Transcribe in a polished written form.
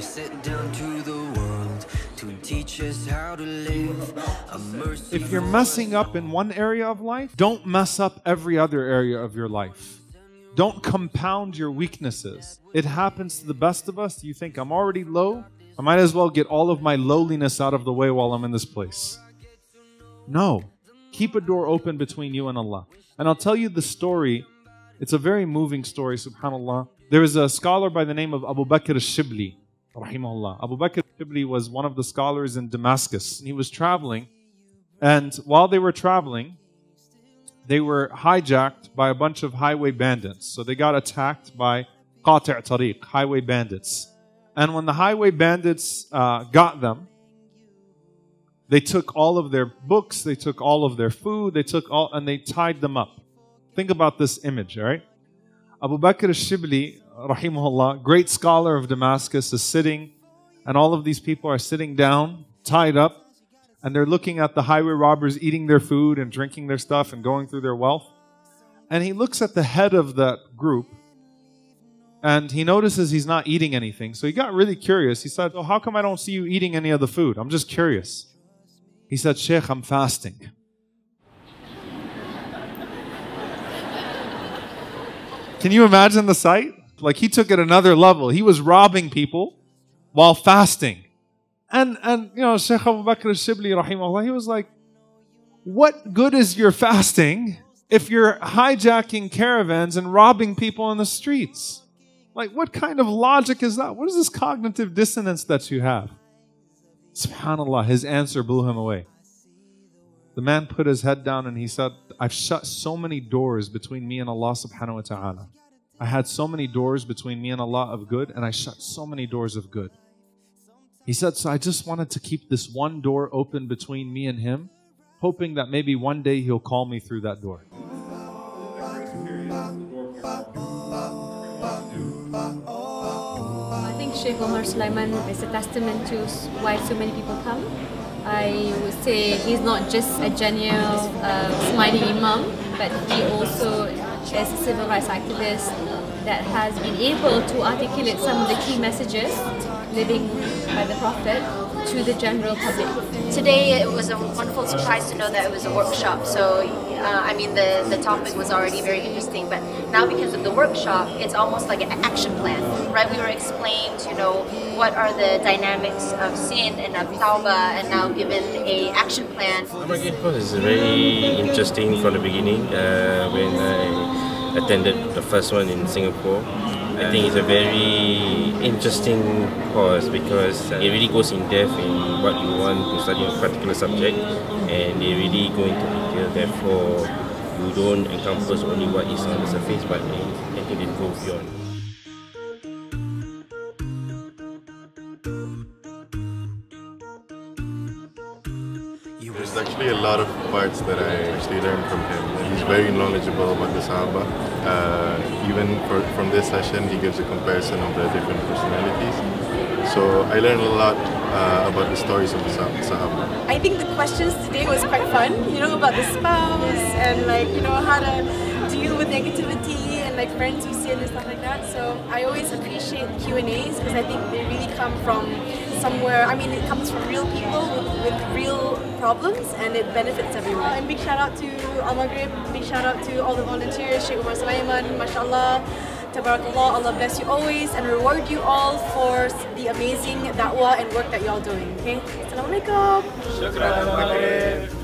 sit down to the world to teach us how to live. If you're messing up in one area of life, don't mess up every other area of your life. Don't compound your weaknesses. It happens to the best of us. You think, I'm already low, I might as well get all of my lowliness out of the way while I'm in this place. No. Keep a door open between you and Allah. And I'll tell you the story. It's a very moving story, subhanAllah. There is a scholar by the name of Abu Bakr al-Shibli, rahimahullah. Abu Bakr al-Shibli was one of the scholars in Damascus. He was traveling, and while they were traveling, they were hijacked by a bunch of highway bandits. So they got attacked by qati' tariq, highway bandits. And when the highway bandits got them, they took all of their books, they took all of their food, and they tied them up. Think about this image, all right? Abu Bakr al-Shibli, rahimahullah, great scholar of Damascus, is sitting, and all of these people are sitting down, tied up, and they're looking at the highway robbers eating their food and drinking their stuff and going through their wealth. And he looks at the head of that group, and he notices he's not eating anything. So he got really curious. He said, oh, how come I don't see you eating any of the food? I'm just curious. He said, Shaykh, I'm fasting. Can you imagine the sight? Like, he took it another level. He was robbing people while fasting. And you know, Shaykh Abu Bakr al-Shibli, rahimahullah, he was like, what good is your fasting if you're hijacking caravans and robbing people in the streets? Like, what kind of logic is that? What is this cognitive dissonance that you have? SubhanAllah, his answer blew him away. The man put his head down and he said, I've shut so many doors between me and Allah subhanahu wa ta'ala. I had so many doors between me and Allah of good, and I shut so many doors of good. He said, so I just wanted to keep this one door open between me and him, hoping that maybe one day he'll call me through that door. I think Shaykh Omar Suleiman is a testament to why so many people come. I would say he's not just a genuine smiling Imam, but he also is a civil rights activist that has been able to articulate some of the key messages living by the Prophet to the general public. Today it was a wonderful surprise to know that it was a workshop. So I mean the topic was already very interesting, but now because of the workshop, it's almost like an action plan, right? We were explained, you know, what are the dynamics of sin and of tawbah, and now given a action plan. It was very interesting from the beginning when I attended the first one in Singapore. I think it's a very interesting course because it really goes in depth in what you want to study a particular subject, and they really go into detail. Therefore, you don't encompass only what is on the surface, but I think they go beyond. There's actually a lot of parts that I actually learned from him. He's very knowledgeable about the Sahaba. Even from this session, he gives a comparison of the different personalities. So I learned a lot about the stories of the Sahaba. I think the questions today was quite fun, you know, about the spouse and like, you know, how to deal with negativity and like friends who sin and stuff like that. So I always appreciate Q&As because I think they really come from somewhere. I mean, it comes from real people with real problems, and it benefits everyone. And big shout out to AlMaghrib, big shout out to all the volunteers, Shaykh Omar Suleiman, mashallah, tabarakallah, Allah bless you always and reward you all for the amazing da'wah and work that you're all doing. Okay, Assalamu alaikum. Shukran.